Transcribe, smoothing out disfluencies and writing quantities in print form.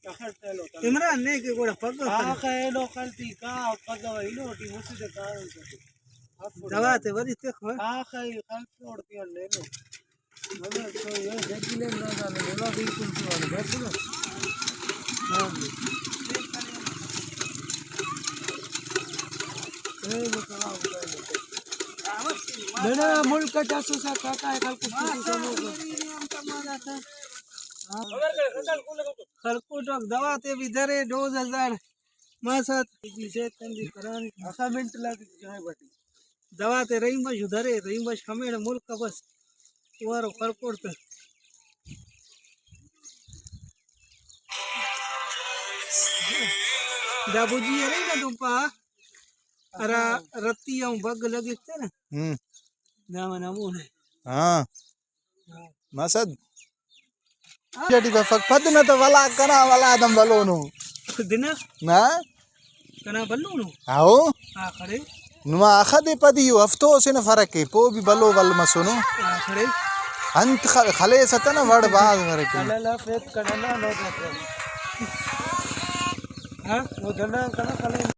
इमरान ने के गोड़ा पग लो कलती का पग वहीलो टी मुसी दे का दवा ते बड़ी ते खो कल छोड़ती है ले लो मतलब तो ये देखी ले ना ना ले लो बिल्कुल तो वाले बैठ लो हां ये बताओ लेना मुल्क का जासूस है काका है कल कुछ खरकोट दवा ते भी धरे डोज 1000 मासत से तंदी करान आखा मिनट लगी जाए बटी दवा ते रही मश धरे रही मश हमें मुल्क का बस तुम्हारो खरकोट ते दाबूजी रे ना तुपा अरा रत्ती और बग लगे थे ना नाम नामो है हां मसद जड़ी बफक पद न तो वाला करा वाला दम बलो नु दिन ना कना बल्लू नु आओ आ खड़े नुमा अखदे पदी हफ्तो से न फरक है पो भी बलो वल मसुनो आ खड़े अंत खले सतन वड़ बाज फरक कलला फेत कना नो हां वो धना कना कले